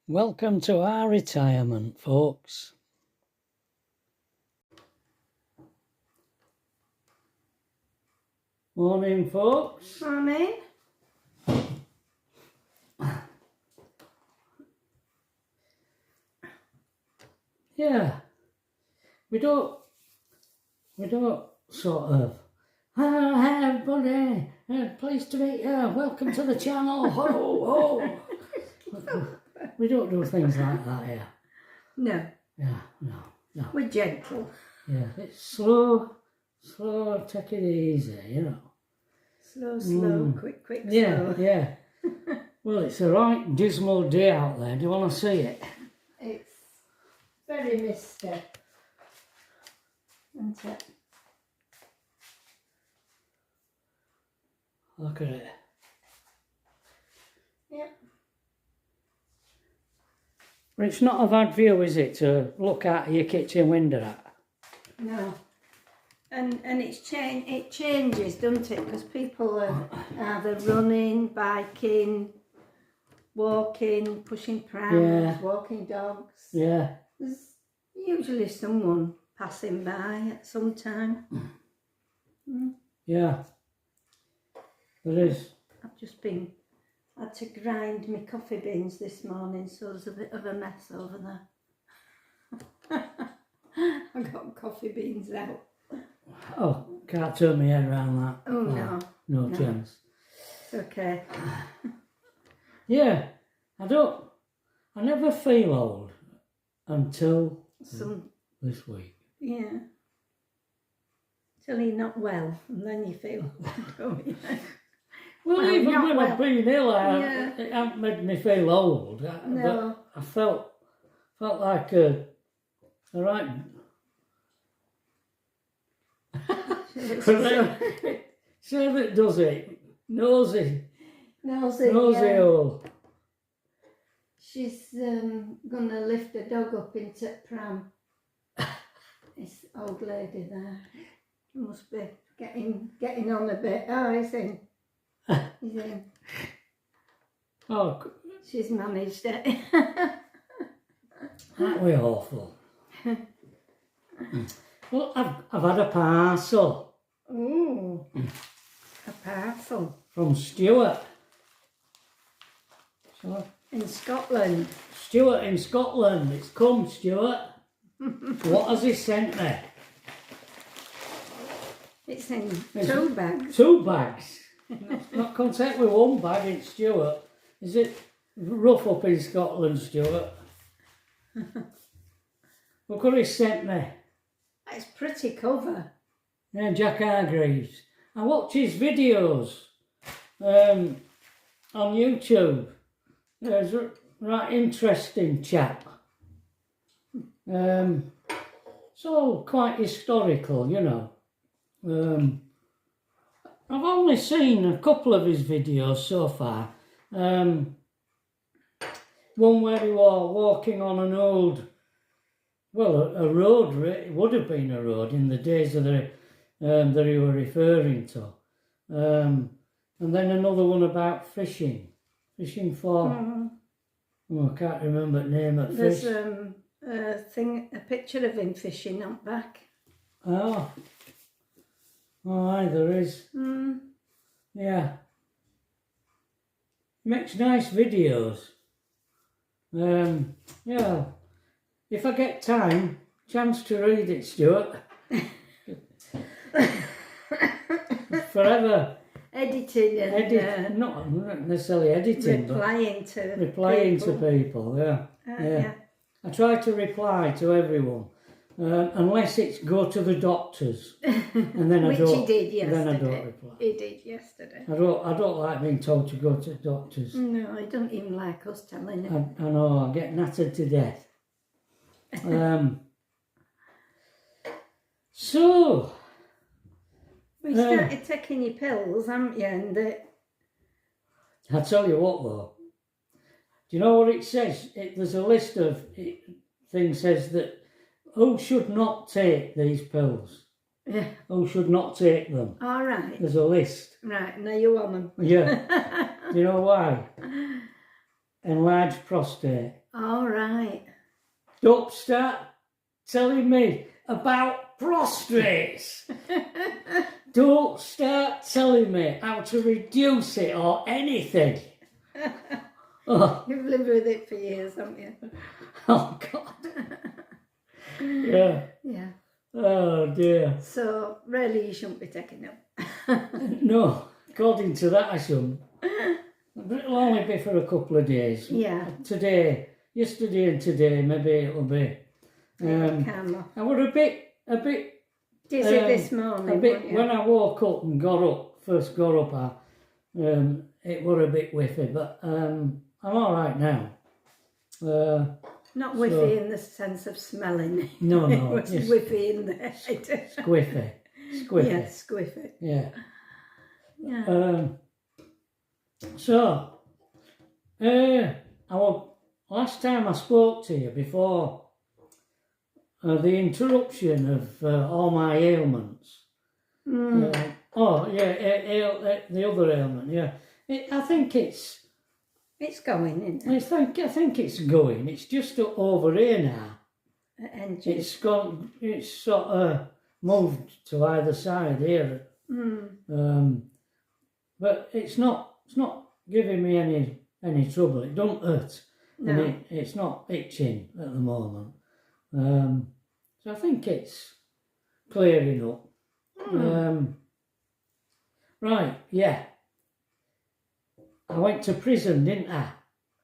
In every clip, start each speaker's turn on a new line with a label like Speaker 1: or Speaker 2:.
Speaker 1: Welcome to our retirement, folks. Morning, folks.
Speaker 2: Morning.
Speaker 1: Yeah, we don't sort of, hi everybody, pleased to meet you, welcome to the channel, ho, ho. We don't do things like that here.
Speaker 2: No.
Speaker 1: Yeah, no.
Speaker 2: We're gentle.
Speaker 1: Yeah, it's slow, take it easy, you know.
Speaker 2: Slow, quick,
Speaker 1: Yeah,
Speaker 2: slow.
Speaker 1: yeah. Well, it's a right dismal day out there. Do you want to see it?
Speaker 2: It's very misty, isn't it?
Speaker 1: Look at it.
Speaker 2: Yep.
Speaker 1: But it's not a bad view, is it, to look out your kitchen window at?
Speaker 2: No. And it changes, doesn't it? Because people are either running, biking, walking, pushing prams, walking dogs.
Speaker 1: Yeah.
Speaker 2: There's usually someone passing by at some time.
Speaker 1: Yeah. There is.
Speaker 2: I've just had to grind my coffee beans this morning, so there's a bit of a mess over there. I got coffee beans out.
Speaker 1: Oh, can't turn my head around that.
Speaker 2: Oh, no.
Speaker 1: No chance.
Speaker 2: It's okay.
Speaker 1: Yeah. I never feel old until this week.
Speaker 2: Yeah. Till you're not well, and then you feel old, don't you?
Speaker 1: Well, even when I've been ill, it hasn't made me feel old.
Speaker 2: No.
Speaker 1: But I felt like a right. Say that does it. Nosy old.
Speaker 2: She's gonna lift the dog up into pram. This old lady there. She must be getting on a bit. Oh, he's in. He's in.
Speaker 1: Oh,
Speaker 2: She's managed it.
Speaker 1: that was awful. Well, I've had a parcel.
Speaker 2: Ooh, a parcel.
Speaker 1: From Stuart. So,
Speaker 2: In Scotland.
Speaker 1: Stuart in Scotland. It's come, Stuart. What has he sent me?
Speaker 2: It's in 2 bags.
Speaker 1: 2 bags. Not content with 1 bag in Stuart. Is it rough up in Scotland, Stuart? Look what he sent me.
Speaker 2: It's pretty cover.
Speaker 1: Yeah, Jack Hargreaves. I watch his videos on YouTube. He's a right interesting chap. It's all quite historical, you know. I've only seen a couple of his videos so far. One where he was walking on an old, a road. It would have been a road in the days of that you were referring to. And then another one about fishing for. Oh, I can't remember the name of fish.
Speaker 2: There's a picture of him fishing up back.
Speaker 1: Oh. Oh, aye, there is. Yeah. Makes nice videos. Yeah. If I get chance to read it, Stuart. Forever.
Speaker 2: Editing and
Speaker 1: not necessarily editing,
Speaker 2: replying
Speaker 1: to people. Yeah. I try to reply to everyone, unless it's go to the doctors, and then
Speaker 2: Which he did yesterday.
Speaker 1: Then I don't reply.
Speaker 2: He did yesterday.
Speaker 1: I don't like being told to go to doctors.
Speaker 2: No, I don't even like us telling him.
Speaker 1: I know, I get nattered to death. So.
Speaker 2: You started taking your pills, haven't you? And
Speaker 1: I tell you what though, do you know what it says? There's a list of things says that who should not take these pills.
Speaker 2: Yeah.
Speaker 1: Who should not take them.
Speaker 2: All right.
Speaker 1: There's a list.
Speaker 2: Right, now you want them.
Speaker 1: Yeah. Do you know why? enlarged prostate.
Speaker 2: All right.
Speaker 1: Don't start telling me about prostrates. Don't start telling me how to reduce it or anything. Oh,
Speaker 2: You've lived with it for years, haven't you?
Speaker 1: oh God. Yeah.
Speaker 2: Yeah.
Speaker 1: Oh dear.
Speaker 2: So really, you shouldn't be taking them.
Speaker 1: No, according to that, I shouldn't. But it'll only be for a couple of days.
Speaker 2: Yeah.
Speaker 1: Today, yesterday, and today, maybe it'll be.
Speaker 2: Calmer.
Speaker 1: I was a bit
Speaker 2: Dizzy this morning. weren't you?
Speaker 1: when I woke up and first got up, it was a bit whiffy, but I'm all right now.
Speaker 2: Not whiffy in the sense of smelling.
Speaker 1: No,
Speaker 2: It was
Speaker 1: just
Speaker 2: whiffy in the head.
Speaker 1: squiffy.
Speaker 2: Yeah, squiffy.
Speaker 1: Yeah.
Speaker 2: Yeah.
Speaker 1: So, last time I spoke to you before the interruption of all my ailments. The other ailment. Yeah, I think it's
Speaker 2: going, isn't it?
Speaker 1: I think it's going. It's just over here now.
Speaker 2: And
Speaker 1: It's gone. It's sort of moved to either side here. But it's not giving me any trouble. It don't hurt.
Speaker 2: No.
Speaker 1: And it's not itching at the moment. So I think it's clearing up. Right, yeah. I went to prison, didn't I?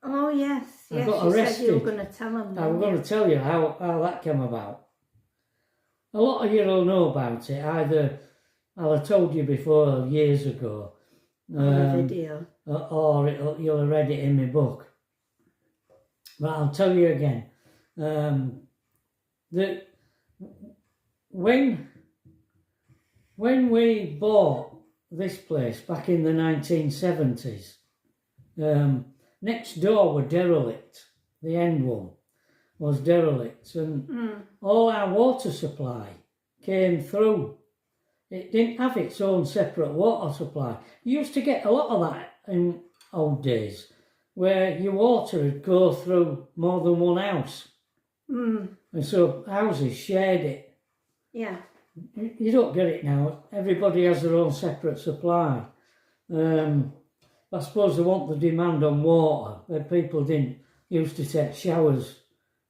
Speaker 2: Oh yes,
Speaker 1: I
Speaker 2: yes.
Speaker 1: got
Speaker 2: You
Speaker 1: arrested.
Speaker 2: said you were going to tell them.
Speaker 1: I'm going to tell you how that came about. A lot of you will know about it. Either I'll have told you before years ago,
Speaker 2: On the video.
Speaker 1: or you'll have read it in my book. But I'll tell you again. That when we bought this place back in the 1970s, next door were derelict. The end one was derelict, and all our water supply came through. It didn't have its own separate water supply. You used to get a lot of that in old days, where your water would go through more than one house. And so houses shared it.
Speaker 2: Yeah.
Speaker 1: You don't get it now. Everybody has their own separate supply. I suppose they want the demand on water, but people didn't used to take showers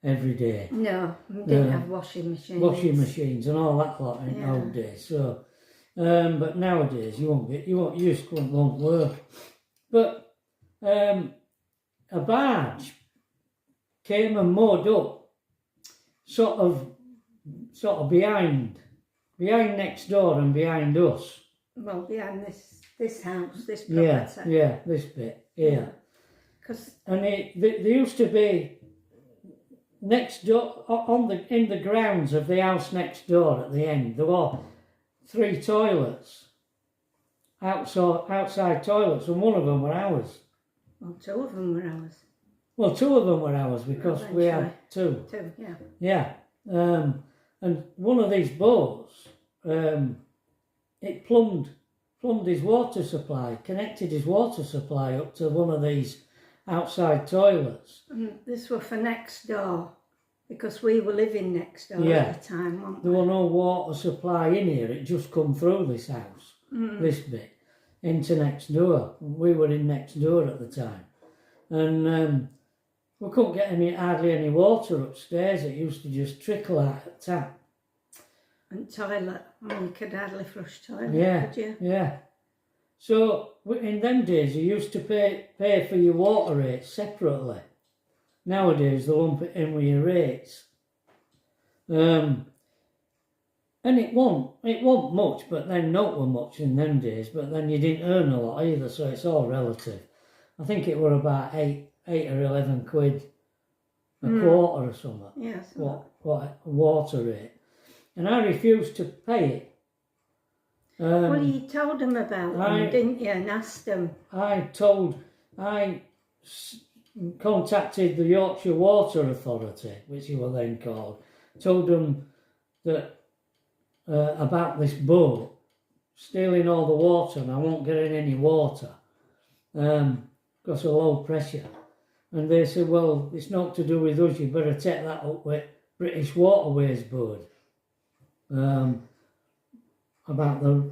Speaker 1: every day.
Speaker 2: No, we didn't have washing machines.
Speaker 1: Washing machines and all that lot in old days. So, but nowadays you just won't work. But a barge came and moored up, sort of behind next door and behind us.
Speaker 2: Well, behind this house, this property.
Speaker 1: Yeah, this bit, yeah. And there used to be next door in the grounds of the house next door at the end. There were 3 toilets, outside toilets, and one of them were ours.
Speaker 2: Well, 2 of them were ours.
Speaker 1: Well, 2 of them were ours because we had 2.
Speaker 2: 2, yeah.
Speaker 1: Yeah, and one of these boats, it plumbed his water supply, connected his water supply up to one of these outside toilets.
Speaker 2: And this were for next door, because we were living next door at the time, weren't we?
Speaker 1: There were no water supply in here, it just come through this house, this bit, into next door. We were in next door at the time. And we couldn't get hardly any water upstairs. It used to just trickle out of the tap.
Speaker 2: And toilet. Well, you could hardly flush toilet, could you?
Speaker 1: Yeah. So in them days, you used to pay for your water rates separately. Nowadays, they lump it in with your rates. And it wasn't much, but then not were much in them days. But then you didn't earn a lot either, so it's all relative. I think it were about 8 or 11 quid a quarter or something.
Speaker 2: Yes.
Speaker 1: What water rate. And I refused to pay it.
Speaker 2: Well, you told them about them, didn't you, and asked them?
Speaker 1: I contacted the Yorkshire Water Authority, which you were then called, told them that about this boat stealing all the water and I won't get in any water because of low pressure. And they said, well, it's not to do with us, you better take that up with British Waterways Board. About the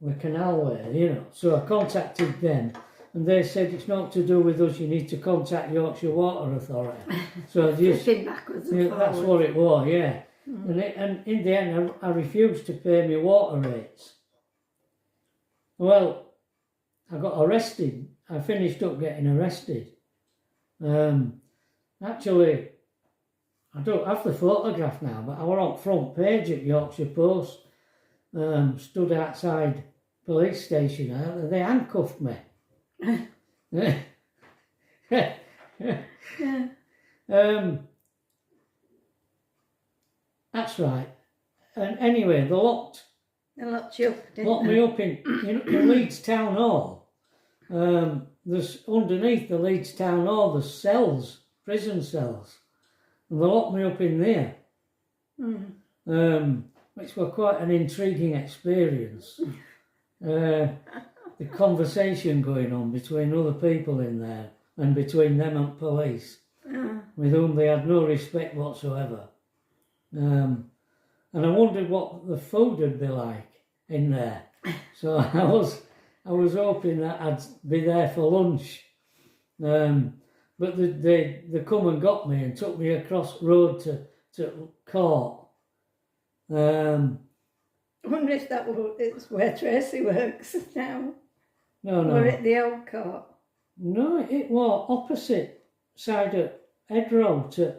Speaker 1: canalway, you know. So I contacted them, and they said it's not to do with us, you need to contact Yorkshire Water Authority. So I just,
Speaker 2: backwards and
Speaker 1: that's
Speaker 2: forwards.
Speaker 1: what it was, yeah. And in the end, I refused to pay my water rates. Well, I got arrested. I finished up getting arrested. Actually, I don't have the photograph now, but I was on front page at Yorkshire Post. Stood outside police station. They handcuffed me. That's right. And anyway, they locked
Speaker 2: you up,
Speaker 1: me up in Leeds Town Hall. There's underneath the Leeds Town Hall, there's cells, prison cells, and they locked me up in there. Which were quite an intriguing experience. The conversation going on between other people in there and between them and police, with whom they had no respect whatsoever. And I wondered what the food would be like in there. So I was hoping that I'd be there for lunch. But they come and got me and took me across road to court.
Speaker 2: I wonder if it's where Tracy works now.
Speaker 1: No.
Speaker 2: We're at the old court.
Speaker 1: No, it was opposite side of Edrow to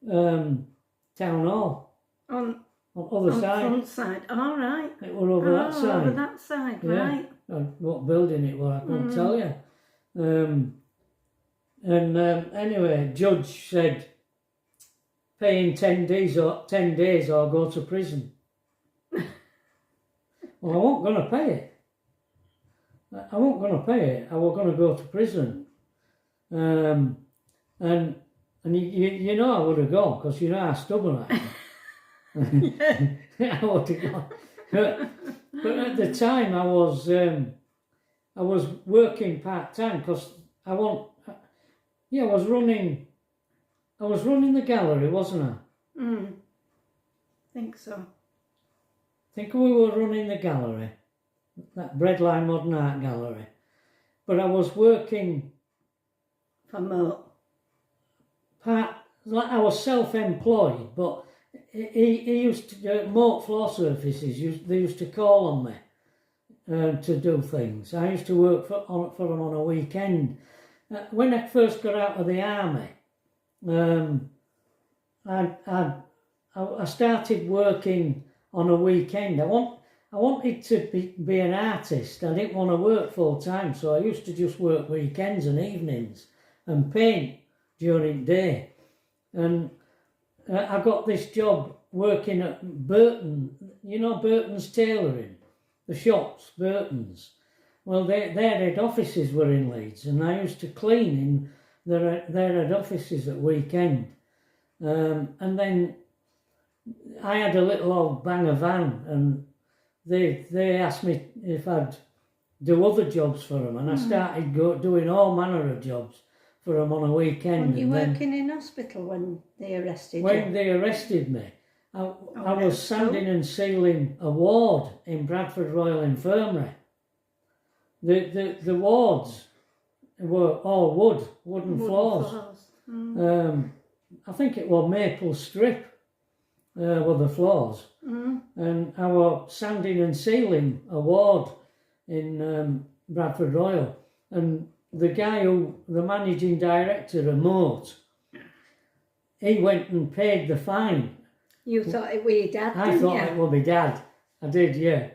Speaker 1: Town Hall.
Speaker 2: On
Speaker 1: other side.
Speaker 2: Front side. All right.
Speaker 1: It was over that side.
Speaker 2: Over that side,
Speaker 1: Yeah.
Speaker 2: right.
Speaker 1: What building it was, I can't tell you. Anyway, judge said, paying 10 days or go to prison. Well, I wasn't going to pay it. I wasn't going to pay it. I was going to go to prison. And you know I would have gone, because you know how stubborn I am. I would have gone. But at the time I was working part-time, because I was running the gallery, wasn't I?
Speaker 2: Think so.
Speaker 1: I think we were running the gallery, that Breadline Modern Art Gallery. But I was working
Speaker 2: For Moat.
Speaker 1: I was self-employed, but he used to do Moat Floor Surfaces. They used to call on me to do things. I used to work for them on a weekend. When I first got out of the army, I started working on a weekend. I wanted to be an artist. I didn't want to work full time, so I used to just work weekends and evenings and paint during the day. And I got this job working at Burton. You know Burton's Tailoring, the shops, Burton's. Well, their head offices were in Leeds, and I used to clean in their head offices at weekend. And then I had a little old banger van, and they asked me if I'd do other jobs for them, and I started doing all manner of jobs for them on a weekend.
Speaker 2: Were you working in hospital when they arrested you?
Speaker 1: When they arrested me, I was sanding and sealing a ward in Bradford Royal Infirmary. The wards were all wooden floors. I think it was maple strip were the floors. And I was sanding and sealing a ward in Bradford Royal. And the managing director of Moat, he went and paid the fine.
Speaker 2: You thought it was your dad,
Speaker 1: I thought it was my dad. I did, yeah.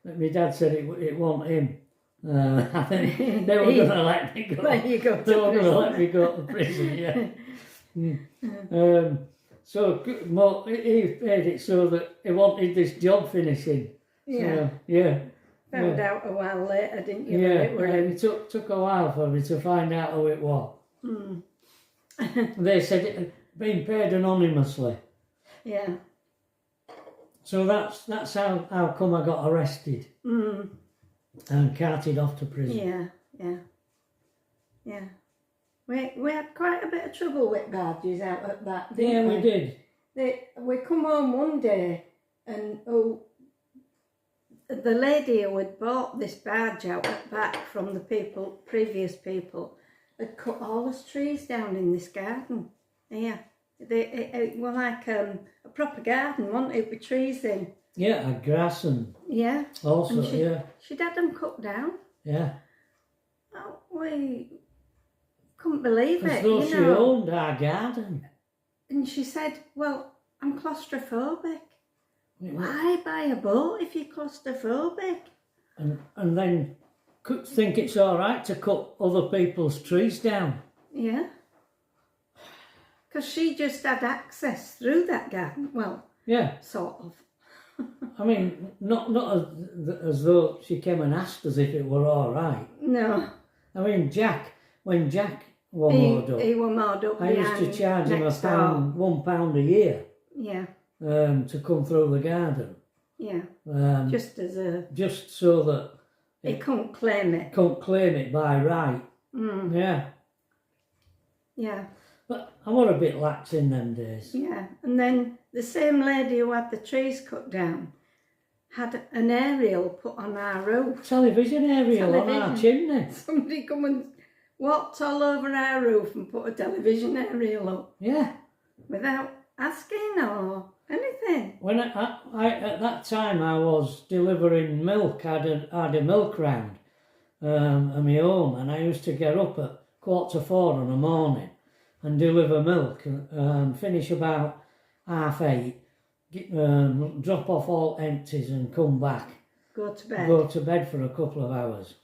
Speaker 1: But my dad said it wasn't him. I think they were going to let me go.
Speaker 2: Let you go to
Speaker 1: They were going to
Speaker 2: prison.
Speaker 1: let me go to prison, yeah. So he paid it so that he wanted this job finishing.
Speaker 2: Yeah.
Speaker 1: So, yeah.
Speaker 2: Found out a while later, didn't you?
Speaker 1: Yeah,
Speaker 2: that it were him?
Speaker 1: it took a while for me to find out who it was. They said it had been paid anonymously.
Speaker 2: Yeah.
Speaker 1: So that's how come I got arrested and carted off to prison.
Speaker 2: Yeah. Yeah. We had quite a bit of trouble with barges out at that, didn't
Speaker 1: Yeah, we did.
Speaker 2: We come home one day and the lady who had bought this barge out at back from the previous people, had cut all the trees down in this garden. Yeah. It was like a proper garden, wasn't it, with trees in?
Speaker 1: Yeah, and grass and
Speaker 2: Yeah.
Speaker 1: also,
Speaker 2: And
Speaker 1: yeah.
Speaker 2: She'd had them cut down.
Speaker 1: Yeah.
Speaker 2: Oh, we couldn't believe
Speaker 1: As
Speaker 2: it,
Speaker 1: though
Speaker 2: you
Speaker 1: she
Speaker 2: know.
Speaker 1: owned our garden.
Speaker 2: And she said, well, I'm claustrophobic.
Speaker 1: Yeah.
Speaker 2: Why buy a boat if you're claustrophobic?
Speaker 1: And then think it's all right to cut other people's trees down.
Speaker 2: Yeah. Because she just had access through that garden. Well,
Speaker 1: yeah,
Speaker 2: sort of.
Speaker 1: I mean, not as though she came and asked us if it were all right.
Speaker 2: No.
Speaker 1: I mean, when Jack was moored up,
Speaker 2: he was moored up.
Speaker 1: I used to charge him £1 a year.
Speaker 2: Yeah.
Speaker 1: To come through the garden.
Speaker 2: Yeah. Just
Speaker 1: so that
Speaker 2: he couldn't claim it.
Speaker 1: Couldn't claim it by right.
Speaker 2: Mm.
Speaker 1: Yeah.
Speaker 2: Yeah.
Speaker 1: But I was a bit lax in them days.
Speaker 2: Yeah. And then the same lady who had the trees cut down had an aerial put on our roof.
Speaker 1: Television aerial on our chimney.
Speaker 2: Somebody come and walked all over our roof and put a television aerial up.
Speaker 1: Yeah.
Speaker 2: Without asking or anything.
Speaker 1: When I at that time I was delivering milk. I had a milk round of my own, and I used to get up at 4:15 in the morning and deliver milk, finish about 8:30, drop off all empties and come back.
Speaker 2: Go to bed.
Speaker 1: Go to bed for a couple of hours.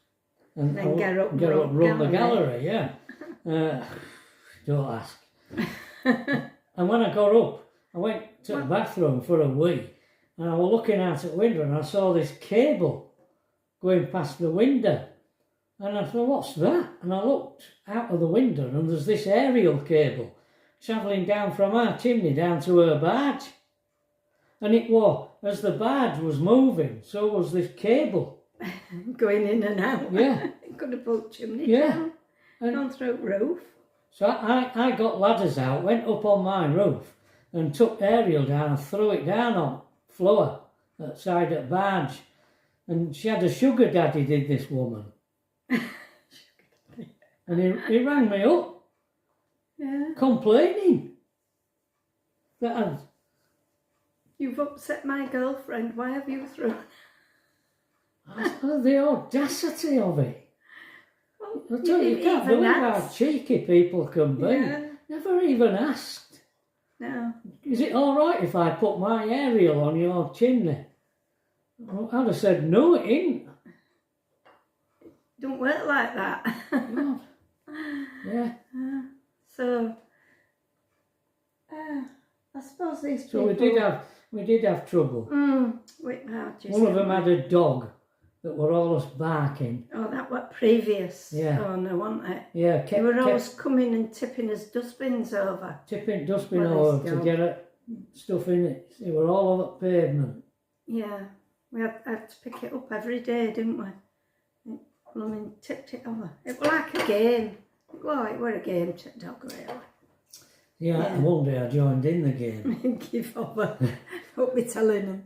Speaker 1: And
Speaker 2: then get up
Speaker 1: run the gallery, yeah. Don't ask. And when I got up, I went to the bathroom for a wee, and I was looking out at the window and I saw this cable going past the window. And I thought, what's that? And I looked out of the window and there's this aerial cable travelling down from our chimney down to her barge. And it was, as the barge was moving, so was this cable.
Speaker 2: Going in and out.
Speaker 1: Yeah.
Speaker 2: It could have put chimney down. And gone through roof.
Speaker 1: So I got ladders out, went up on my roof and took aerial down and threw it down on floor outside at barge. And she had a sugar daddy, did this woman. And he rang me up, complaining that
Speaker 2: you've upset my girlfriend, why have you thrown...
Speaker 1: The audacity of it.
Speaker 2: Well,
Speaker 1: I tell you can't believe how cheeky people can be.
Speaker 2: Yeah.
Speaker 1: Never even asked.
Speaker 2: No.
Speaker 1: Is it all right if I put my aerial on your chimney? Well, I'd have said, no, it ain't.
Speaker 2: Don't work like that.
Speaker 1: God. Yeah.
Speaker 2: So, I suppose these people...
Speaker 1: So we did have trouble.
Speaker 2: With barges.
Speaker 1: One of them had a dog that were always barking.
Speaker 2: Oh, that was previous.
Speaker 1: Yeah.
Speaker 2: Oh, no, wasn't it?
Speaker 1: Yeah.
Speaker 2: They were always coming and tipping us dustbins over.
Speaker 1: Tipping dustbin over to get stuff in it. They were all over the pavement.
Speaker 2: Yeah. We had to pick it up every day, didn't we? Blooming tipped it over. It was like a game. Well, it was a game to the dog, really.
Speaker 1: Yeah, and one day I joined in the game.
Speaker 2: Give over. Don't be telling them.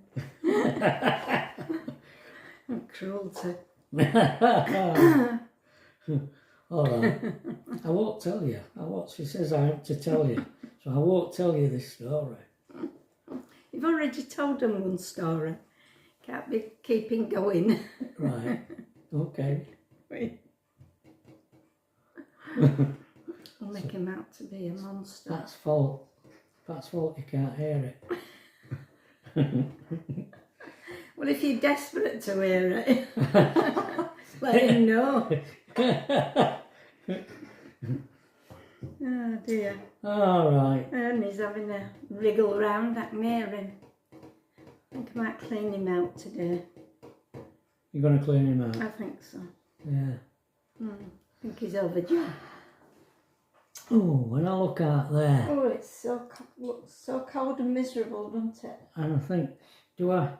Speaker 2: Cruelty.
Speaker 1: All right. I won't tell you. She says I have to tell you. So I won't tell you this story.
Speaker 2: You've already told them one story. Can't be keeping going.
Speaker 1: Right. Okay.
Speaker 2: I'll make him out to be a monster.
Speaker 1: That's fault. You can't hear it.
Speaker 2: Well, if you're desperate to hear it, let him know. Oh dear.
Speaker 1: All right.
Speaker 2: And he's having a wriggle round. I can hear him. I think I might clean him out today.
Speaker 1: You're going to clean him out?
Speaker 2: I think so.
Speaker 1: Yeah.
Speaker 2: I think he's overdue.
Speaker 1: Oh, when I look out there.
Speaker 2: Oh, it's looks so cold and miserable, doesn't it?
Speaker 1: And I think, do I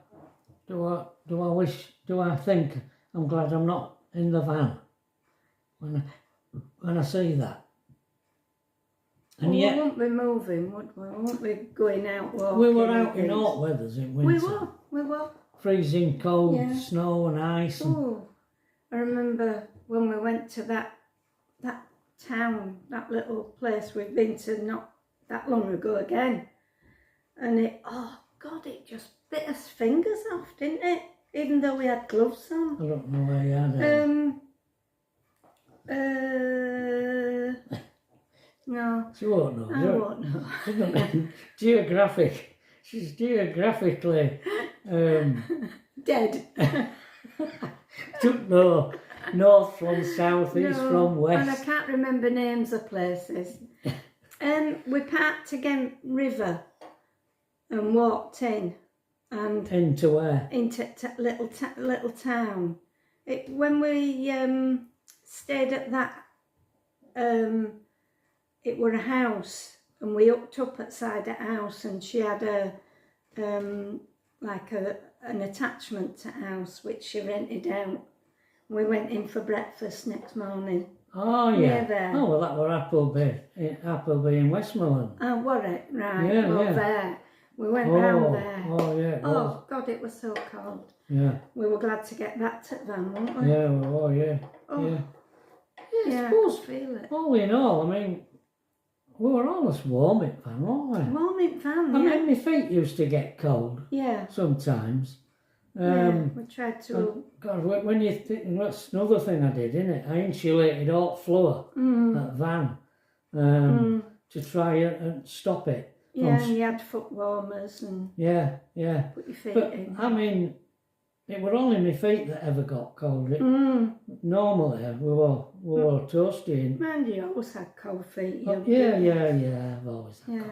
Speaker 1: think I'm glad I'm not in the van when I see that. And
Speaker 2: Well,
Speaker 1: yet,
Speaker 2: we won't be moving, would we? We won't be going out walking.
Speaker 1: we were out in
Speaker 2: things.
Speaker 1: hot weathers in winter.
Speaker 2: We were.
Speaker 1: Freezing cold,
Speaker 2: Yeah.
Speaker 1: snow and ice. And,
Speaker 2: Oh, I remember when we went to that town, that little place we've been to not that long ago again. And it just bit us fingers off, didn't it? Even though we had gloves on.
Speaker 1: I don't know where you had it.
Speaker 2: No.
Speaker 1: She won't know.
Speaker 2: I won't know.
Speaker 1: Geographic. She's geographically
Speaker 2: Dead.
Speaker 1: don't know north from south, east from west.
Speaker 2: And I can't remember names of places. We parked again River and walked in. And
Speaker 1: into where?
Speaker 2: Into little town. When we stayed at that, it were a house, and we hooked up outside the house, and she had an attachment to house which she rented out. We went in for breakfast next morning.
Speaker 1: Oh yeah.
Speaker 2: Near there.
Speaker 1: Oh well, that were Appleby in Westmoreland.
Speaker 2: Oh, were it? Right.
Speaker 1: Yeah,
Speaker 2: well,
Speaker 1: yeah.
Speaker 2: there. We went round there.
Speaker 1: Oh yeah. It was.
Speaker 2: Oh God, it was so cold.
Speaker 1: Yeah.
Speaker 2: We were glad to get back to the van, weren't we?
Speaker 1: Yeah. Well, oh yeah.
Speaker 2: Oh.
Speaker 1: Yeah.
Speaker 2: Yeah,
Speaker 1: I suppose.
Speaker 2: I could feel it.
Speaker 1: All in all, I mean, we were almost warm in van, weren't we?
Speaker 2: Warm in van,
Speaker 1: I
Speaker 2: yeah.
Speaker 1: mean, my feet used to get cold
Speaker 2: Yeah.
Speaker 1: sometimes.
Speaker 2: We tried to.
Speaker 1: God, when you think, that's another thing I did, isn't it? I insulated all floor that van to try and stop it.
Speaker 2: Yeah, and you had foot warmers and
Speaker 1: Yeah.
Speaker 2: put your feet
Speaker 1: But
Speaker 2: in.
Speaker 1: I mean, it were only my feet that ever got cold. Normally we were toasty.
Speaker 2: Man, you always had cold feet.
Speaker 1: Yeah. I've always had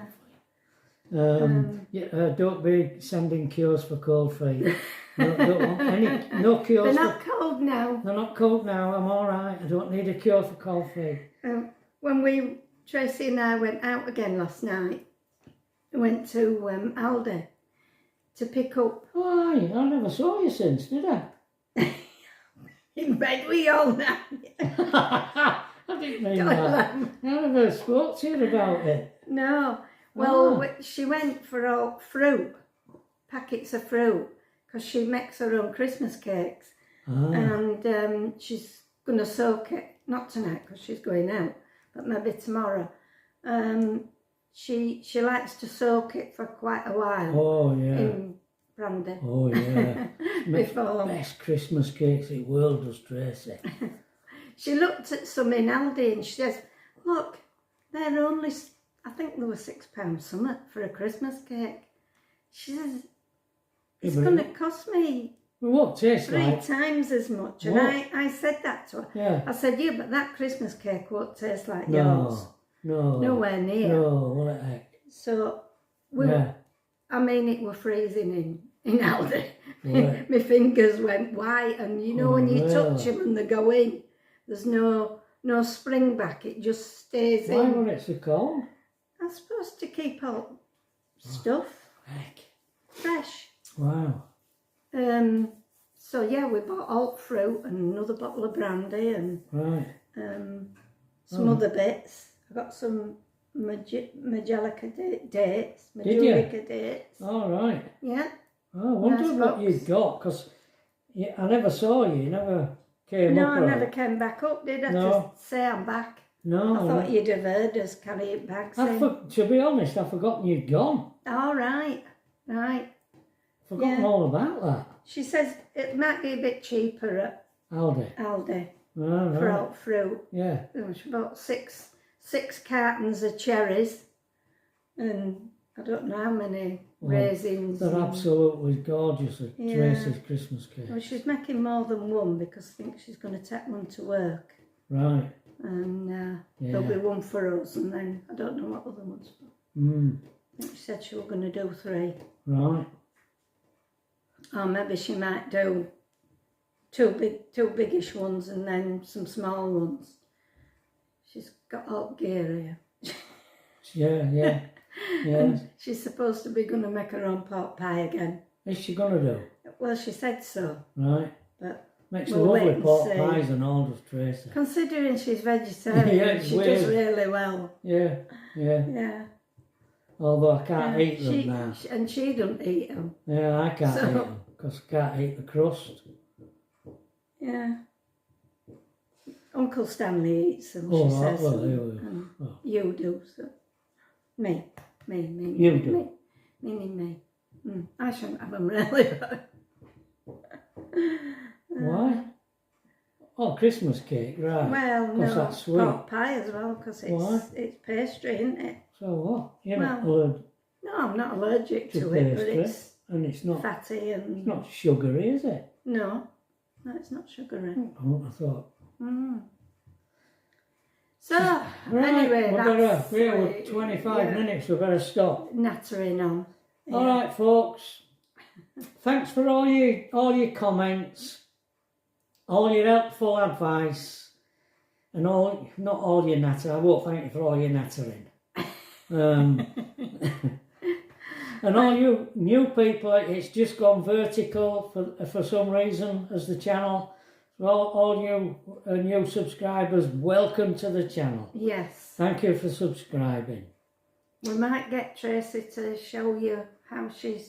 Speaker 1: cold feet. Don't be sending cures for cold feet. Don't want any, no cures.
Speaker 2: They're not cold now.
Speaker 1: They're not cold now. I'm all right. I don't need a cure for cold feet.
Speaker 2: When Tracy and I went out again last night, we went to Aldi to pick up.
Speaker 1: Oh, I never saw you since, did I?
Speaker 2: In bed we all night.
Speaker 1: I didn't mean that. I never spoke to you about it.
Speaker 2: No. Well, she went for all fruit, packets of fruit, because she makes her own Christmas cakes. And she's going to soak it, not tonight because she's going out, but maybe tomorrow. She likes to soak it for quite a while.
Speaker 1: Oh, yeah.
Speaker 2: In brandy.
Speaker 1: Oh, yeah.
Speaker 2: Before.
Speaker 1: Best Christmas cakes in the world, does Tracy.
Speaker 2: She looked at some in Aldi and she says, look, they're only, I think they were £6 something for a Christmas cake. She says, it's going to cost me
Speaker 1: Well, what tastes
Speaker 2: 3
Speaker 1: like?
Speaker 2: times as much. And I said that to her.
Speaker 1: Yeah.
Speaker 2: I said, yeah, but that Christmas cake won't taste like yours.
Speaker 1: No.
Speaker 2: Nowhere near.
Speaker 1: No, what the heck.
Speaker 2: So, I mean, it were freezing in Aldi.
Speaker 1: Right.
Speaker 2: My fingers went white, and you know when you touch them and they go in, there's no spring back, it just stays
Speaker 1: Why
Speaker 2: in.
Speaker 1: were it so cold?
Speaker 2: I'm supposed to keep all stuff
Speaker 1: Heck.
Speaker 2: fresh.
Speaker 1: Wow.
Speaker 2: So yeah, we bought alt fruit and another bottle of brandy and
Speaker 1: Right.
Speaker 2: some other bits. I got some Majolica dates.
Speaker 1: Did you?
Speaker 2: Majolica dates.
Speaker 1: All right.
Speaker 2: Yeah.
Speaker 1: Oh, I wonder
Speaker 2: Nice
Speaker 1: what
Speaker 2: box.
Speaker 1: you'd got, because I never saw you. You never came
Speaker 2: No,
Speaker 1: up.
Speaker 2: I
Speaker 1: or-
Speaker 2: never came back up, did I?
Speaker 1: No.
Speaker 2: To say I'm back.
Speaker 1: No.
Speaker 2: I thought you'd have heard us carrying bags in.
Speaker 1: To be honest, I've forgotten you'd gone.
Speaker 2: All right.
Speaker 1: Forgotten all about that.
Speaker 2: She says it might be a bit cheaper at
Speaker 1: Aldi.
Speaker 2: Aldi
Speaker 1: Oh,
Speaker 2: for
Speaker 1: right.
Speaker 2: alt fruit.
Speaker 1: Yeah.
Speaker 2: She bought six cartons of cherries and I don't know how many raisins.
Speaker 1: They're
Speaker 2: and-
Speaker 1: absolutely gorgeous at
Speaker 2: Yeah.
Speaker 1: Tracy's Christmas cake.
Speaker 2: Well, she's making more than one because I think she's going to take one to work.
Speaker 1: Right.
Speaker 2: And there'll be one for us and then I don't know what other ones for. I think she said she was going to do 3.
Speaker 1: Right.
Speaker 2: Or maybe she might do two biggish ones and then some small ones. She's got all gear here.
Speaker 1: Yeah.
Speaker 2: And she's supposed to be going to make her own pork pie again.
Speaker 1: Is she gonna do?
Speaker 2: Well, she said so,
Speaker 1: Right.
Speaker 2: but
Speaker 1: Makes
Speaker 2: We'll wait
Speaker 1: lovely
Speaker 2: and
Speaker 1: pork
Speaker 2: see.
Speaker 1: pies and all, does Tracy.
Speaker 2: Considering she's vegetarian,
Speaker 1: Yeah, it's
Speaker 2: she
Speaker 1: weird.
Speaker 2: does really well.
Speaker 1: Yeah, yeah.
Speaker 2: Yeah.
Speaker 1: Although I can't
Speaker 2: Yeah,
Speaker 1: eat them now.
Speaker 2: And she don't eat them.
Speaker 1: Yeah, I can't
Speaker 2: So-
Speaker 1: eat them because I can't eat the crust.
Speaker 2: Yeah. Uncle Stanley eats them,
Speaker 1: Oh,
Speaker 2: she
Speaker 1: right,
Speaker 2: says.
Speaker 1: well,
Speaker 2: and
Speaker 1: oh.
Speaker 2: you do, so. Me.
Speaker 1: You do?
Speaker 2: Me. I shouldn't have them really.
Speaker 1: Why? Oh, Christmas cake, right.
Speaker 2: Well,
Speaker 1: 'Cause
Speaker 2: no,
Speaker 1: that's sweet.
Speaker 2: pork pie as well, because
Speaker 1: Why?
Speaker 2: it's pastry, isn't it?
Speaker 1: So what? You're not
Speaker 2: Well,
Speaker 1: allergic
Speaker 2: No, I'm not allergic
Speaker 1: to
Speaker 2: to it, but
Speaker 1: pastry,
Speaker 2: it's
Speaker 1: and it's not.
Speaker 2: fatty and...
Speaker 1: It's not sugary, is it?
Speaker 2: No, it's not sugary.
Speaker 1: Oh, I thought.
Speaker 2: So,
Speaker 1: Right,
Speaker 2: anyway, that's...
Speaker 1: we're 25 minutes. We better stop.
Speaker 2: Nattering on. Yeah.
Speaker 1: All right, folks. Thanks for all your comments, all your helpful advice, and not all your natter. I won't thank you for all your nattering. And all you new people, it's just gone vertical for some reason as the channel. So all you new subscribers, welcome to the channel.
Speaker 2: Yes.
Speaker 1: Thank you for subscribing.
Speaker 2: We might get Tracy to show you how she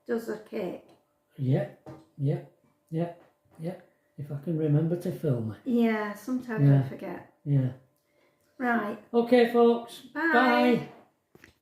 Speaker 2: does a cake.
Speaker 1: Yep. If I can remember to film it.
Speaker 2: Yeah, sometimes I forget.
Speaker 1: Yeah.
Speaker 2: Right.
Speaker 1: Okay, folks.
Speaker 2: Bye.
Speaker 1: Bye.